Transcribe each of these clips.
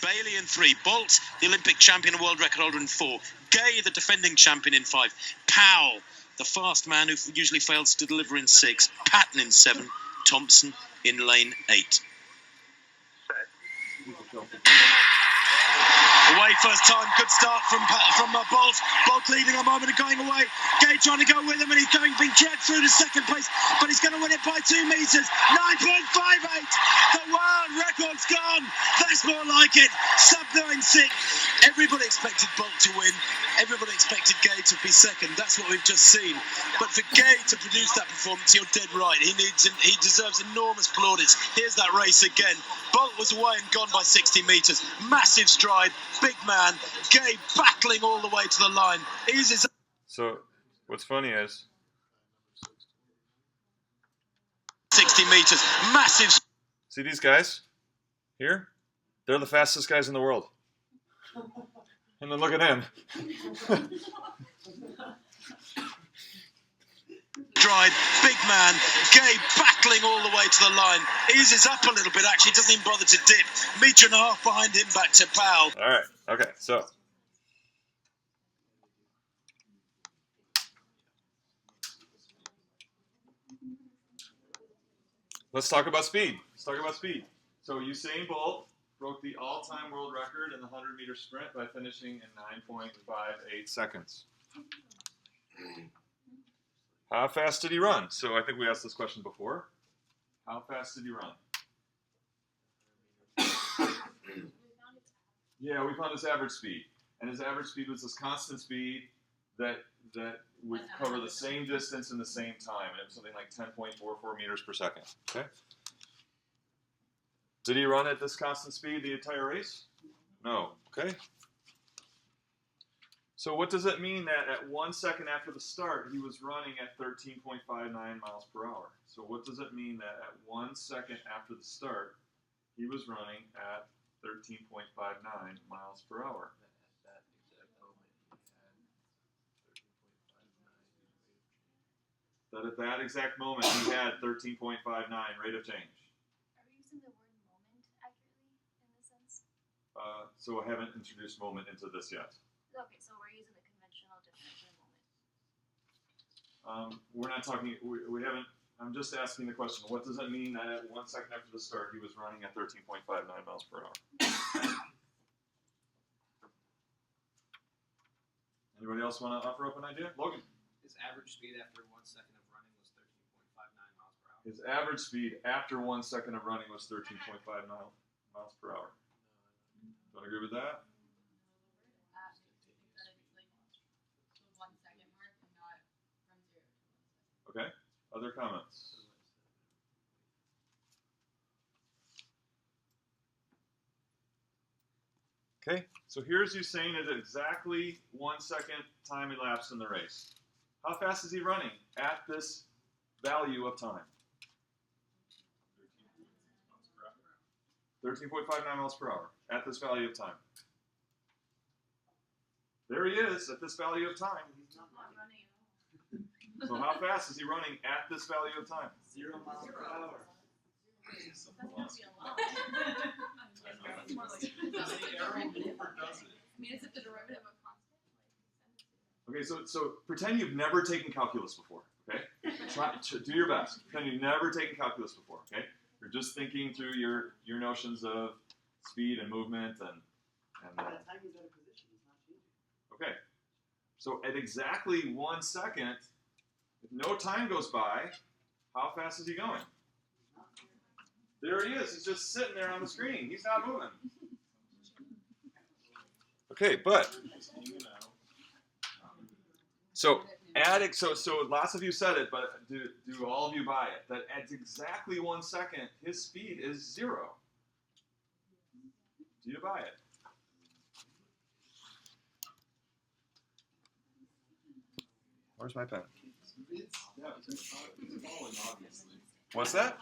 Bailey in 3. Bolt, the Olympic champion and world record holder in 4. Gay, the defending champion in 5. Powell, the fast man who usually fails to deliver in 6. Patton in 7. Thompson in lane 8. Away first time, good start from Bolt. Bolt leading a moment and going away. Gay trying to go with him and he's being dragged through to second place, but he's going to win it by 2 metres. 9.58. The world record's gone. That's more like it. Sub 9.6. Everybody expected Bolt to win. Everybody expected Gay to be second. That's what we've just seen. But for Gay to produce that performance, you're dead right. He deserves enormous plaudits. Here's that race again. Bolt was away and gone by 60 metres. Massive stride. Big man. Gay battling all the way to the line. So what's funny is 60 metres. Massive. See these guys here? They're the fastest guys in the world. And then look at him. Stride, big man, Gay battling all the way to the line. Eases up a little bit, actually, doesn't even bother to dip. Metre and a half behind him, back to Powell. All right, okay, so. Let's talk about speed. So Usain Bolt broke the all-time world record in the 100-meter sprint by finishing in 9.58 seconds. How fast did he run? So I think we asked this question before. How fast did he run? Yeah, we found his average speed. And his average speed was this constant speed that would cover the same distance in the same time. And it was something like 10.44 meters per second. Okay. Did he run at this constant speed the entire race? No. Okay. So what does it mean that at 1 second after the start, he was running at 13.59 miles per hour? So what does it mean that at 1 second after the start, he was running at 13.59 miles per hour? That at that exact moment, he had 13.59 rate of change. Are we using the word moment accurately in this sense? So I haven't introduced moment into this yet. Okay, so we're using the conventional definition of moment. We're not talking, we haven't, I'm just asking the question, what does it mean that at 1 second after the start, he was running at 13.59 miles per hour? Anybody else want to offer up an idea? Logan. His average speed after 1 second of running was 13.59 miles per hour. His average speed after 1 second of running was 13.5 miles per hour. Don't agree with that? Okay. Other comments? Okay. So here's Usain at exactly 1 second time elapsed in the race. How fast is he running at this value of time? 13.59 miles per hour at this value of time. There he is at this value of time. He's not running. So how fast is he running at this value of time? 0 miles per hour. That's going to be a lot. I mean, is it the derivative of constant? Okay, so pretend you've never taken calculus before, okay? Do your best. Pretend you've never taken calculus before, okay? You're just thinking through your notions of speed and movement and okay. So at exactly 1 second, if no time goes by, how fast is he going? There he is. He's just sitting there on the screen. He's not moving. Okay, but so lots of you said it, but do all of you buy it? That at exactly 1 second, his speed is 0. Do you buy it? Where's my pen? What's that?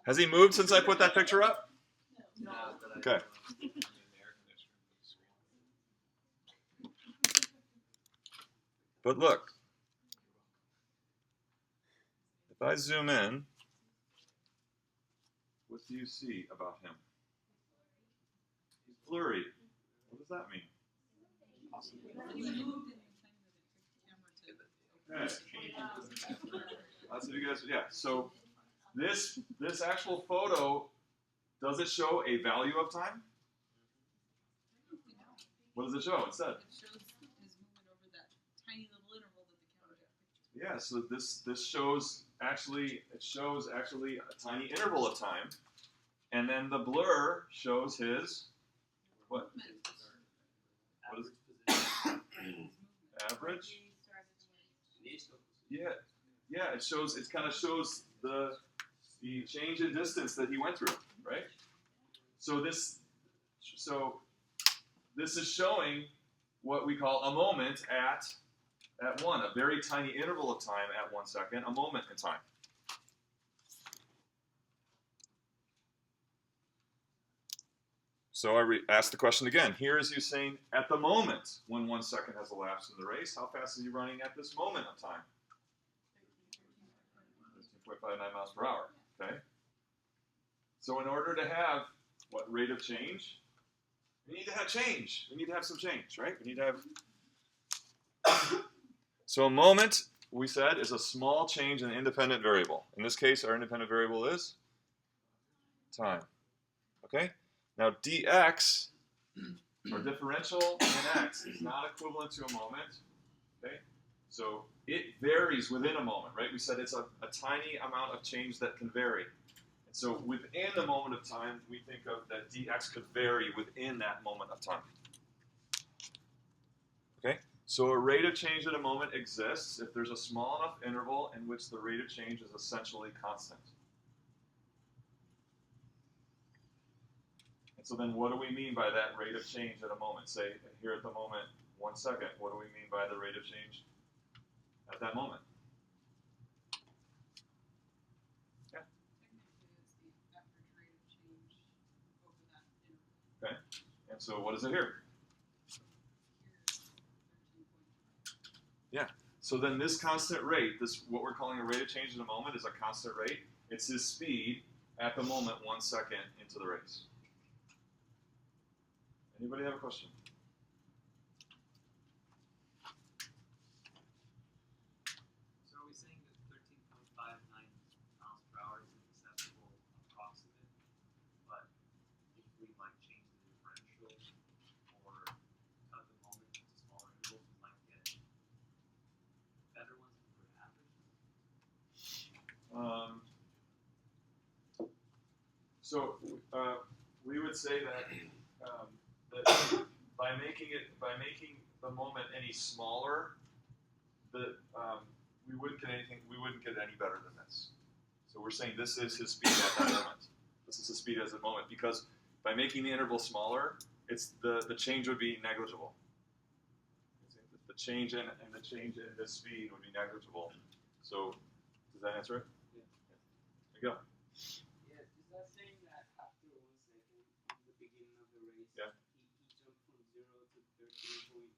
Has he moved since I put that picture up? Okay. But look, if I zoom in, What do you see about him? He's flurried. What does that mean? Okay. That's what you guys. Yeah. So this actual photo, does it show a value of time? What does it show instead? It shows his movement over that tiny little interval that the camera took. Yeah, so this shows actually a tiny interval of time, and then the blur shows his what? What is it? Average? Yeah, it kind of shows the change in distance that he went through, right? So this is showing what we call a moment at 1, a very tiny interval of time at 1 second, a moment in time. So I asked the question again. Here is Usain at the moment when 1 second has elapsed in the race. How fast is he running at this moment of time? 13.59 miles per hour. Okay. So in order to have what rate of change? We need to have change. We need to have some change, right? We need to have. So a moment, we said, is a small change in an independent variable. In this case, our independent variable is time. Okay? Now dx, or differential in x, is not equivalent to a moment. Okay? So it varies within a moment, right? We said it's a tiny amount of change that can vary. And so within the moment of time, we think of that dx could vary within that moment of time. Okay? So a rate of change at a moment exists if there's a small enough interval in which the rate of change is essentially constant. And so then what do we mean by that rate of change at a moment? Say here at the moment, 1 second, what do we mean by the rate of change at that moment? Yeah. Okay. And so what is it here? Yeah. So then this constant rate, this what we're calling a rate of change in a moment, is a constant rate. It's his speed at the moment 1 second into the race. Anybody have a question? So are we saying that 13.59 miles per hour is an acceptable approximate, but if we like change the differential or cut the moment into smaller intervals, we might get better ones if we're average? We would say that by making the moment any smaller, we wouldn't get any better than this. So we're saying this is his speed at that moment. This is his speed at the moment because by making the interval smaller, it's the change would be negligible. The change in this speed would be negligible. So does that answer it? Yeah. There you go. Yeah, is that saying that after 1 second, in the beginning of the race, Yeah. he jumped from 0 to 13.59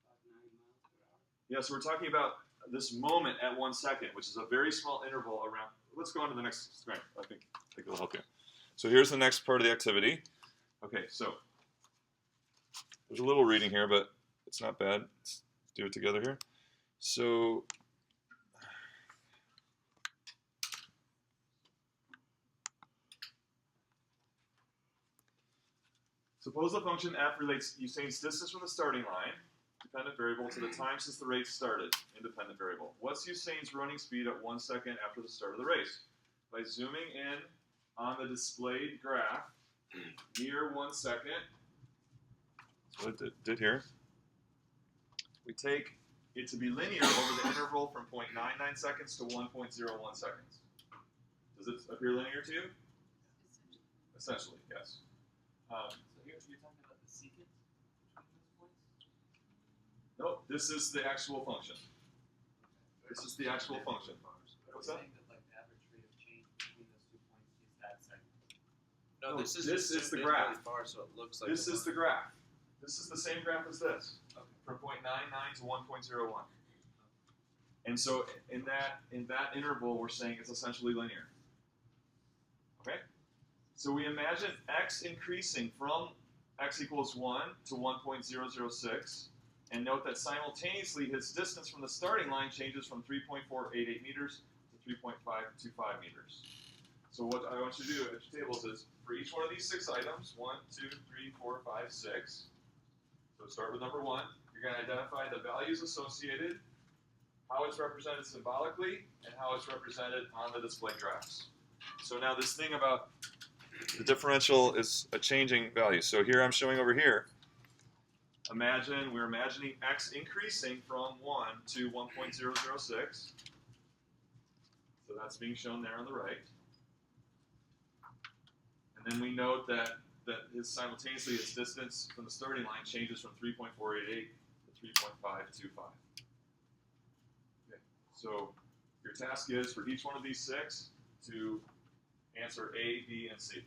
miles per hour? Yeah, so we're talking about this moment at 1 second, which is a very small interval around. Let's go on to the next screen. I think it'll help you. So here's the next part of the activity. Okay, so there's a little reading here, but it's not bad. Let's do it together here. So suppose the function f relates Usain's distance from the starting line, dependent variable, to the time since the race started, independent variable. What's Usain's running speed at 1 second after the start of the race? By zooming in on the displayed graph near 1 second, that's what it did here, we take it to be linear over the interval from 0.99 seconds to 1.01 seconds. Does it appear linear to you? Essentially, yes. So here you're talking about the secant between those points? Nope, this is the actual function. This is the actual function. What's that? Saying that like the average rate of change between those 2 points is that second. No, this is the zoomed in graph. really far, so it looks like This is the graph. This is the same graph as this, Okay. from 0.99 to 1.01. And so in that interval, we're saying it's essentially linear. Okay? So we imagine x increasing from x equals 1 to 1.006, and note that simultaneously his distance from the starting line changes from 3.488 meters to 3.525 meters. So what I want you to do at your tables is, for each one of these 6 items, 1, 2, 3, 4, 5, 6, so start with number 1, you're going to identify the values associated, how it's represented symbolically, and how it's represented on the display graphs. So now this thing about the differential is a changing value. So here I'm showing over here, we're imagining x increasing from 1 to 1.006. So that's being shown there on the right. And then we note that simultaneously its distance from the starting line changes from 3.488 to 3.525. Okay. So your task is for each one of these 6 to answer A, B, and C.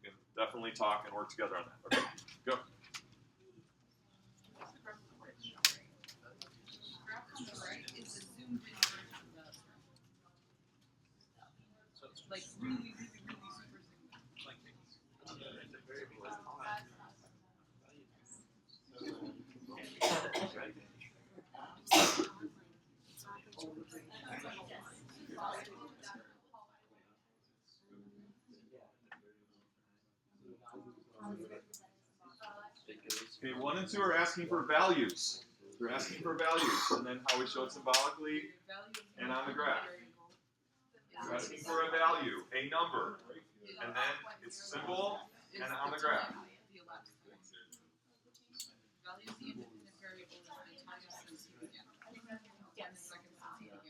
You can definitely talk and work together on that. Okay, go. The graph on the right is a zoomed in version of the like really, really, really super zoomed in. Like the variable is odd. Okay, 1 and 2 are asking for values. They're asking for values, and then how we show it symbolically and on the graph. They're asking for a value, a number, and then its symbol and on the graph. Value is the independent variable is the time since you began. And the second since you began.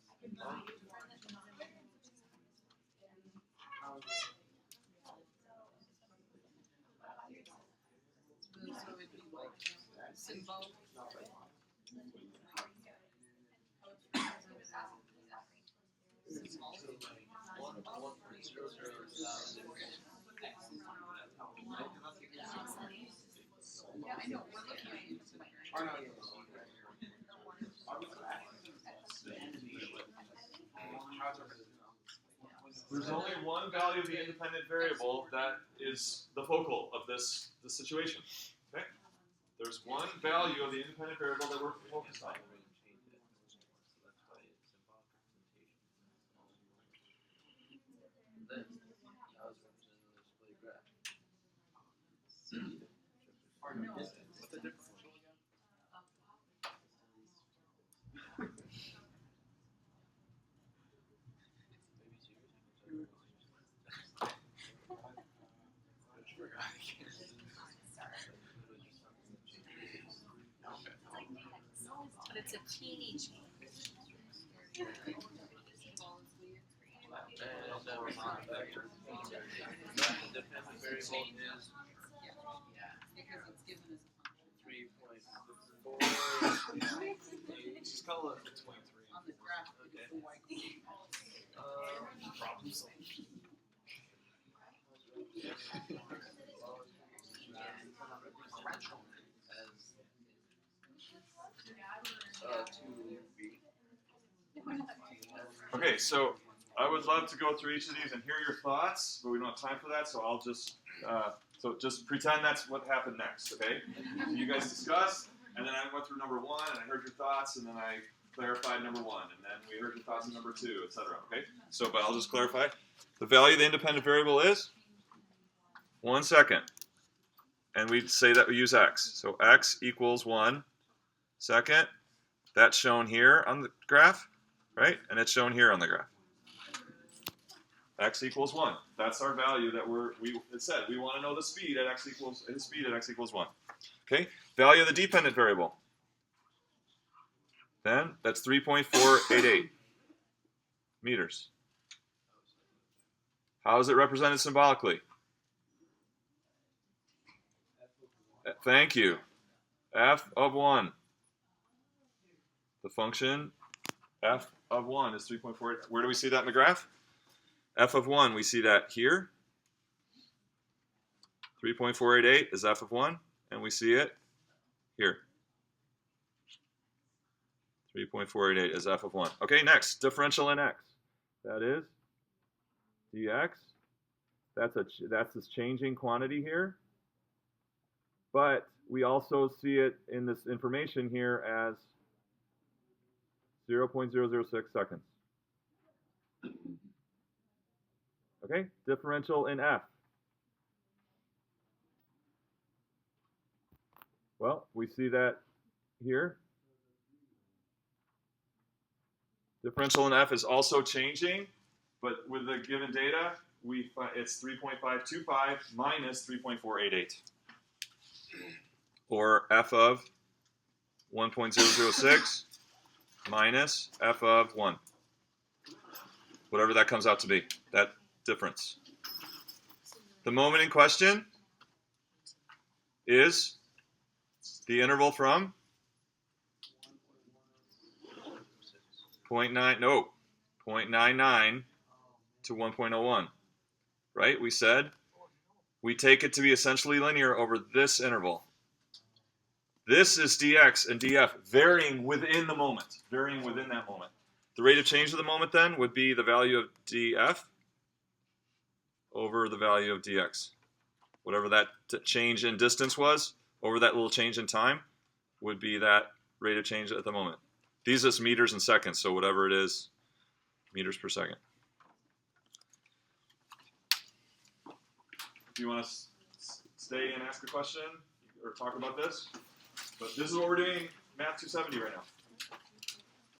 So it'd be like symbol. Yeah, I know. We're looking at it tonight. There's only one value of the independent variable that is the focal of this situation. Okay? There's one value of the independent variable that we're focused on. What's the differential again? But it's a teeny change. Dependent variable is Because it's given as a function. 3.4. Just call it 23. On the graph, it's the y Problem solved. Okay, so I would love to go through each of these and hear your thoughts, but we don't have time for that, so I'll just just pretend that's what happened next, okay? So you guys discussed, and then I went through number 1, and I heard your thoughts, and then I clarified number 1, and then we heard your thoughts on number 2, etc. Okay? So, but I'll just clarify. The value of the independent variable is 1 second, and we say that we use x. So x equals 1 second. That's shown here on the graph, right? And it's shown here on the graph. X equals 1. That's our value that it said we want to know the speed at x equals 1. Okay? Value of the dependent variable. Then that's 3.488 meters. How is it represented symbolically? Thank you. F of 1. The function f of 1 is 3.4. Where do we see that in the graph? F of 1, we see that here. 3.488 is f of 1, and we see it here. 3.488 is f of 1. Okay, next, differential in x. That is dx. That's this changing quantity here. But we also see it in this information here as 0.006 seconds. Okay, differential in f. Well, we see that here. Differential in f is also changing, but with the given data, we find it's 3.525 minus 3.488, or f of 1.006 minus f of 1, whatever that comes out to be, that difference. The moment in question is the interval from 0.99 to 1.01, right? We said we take it to be essentially linear over this interval. This is dx and df varying within the moment, varying within that moment. The rate of change of the moment then would be the value of df over the value of dx. Whatever that change in distance was over that little change in time would be that rate of change at the moment. These are meters and seconds, so whatever it is, meters per second. If you want to stay and ask a question or talk about this, but this is what we're doing, Math 270 right now.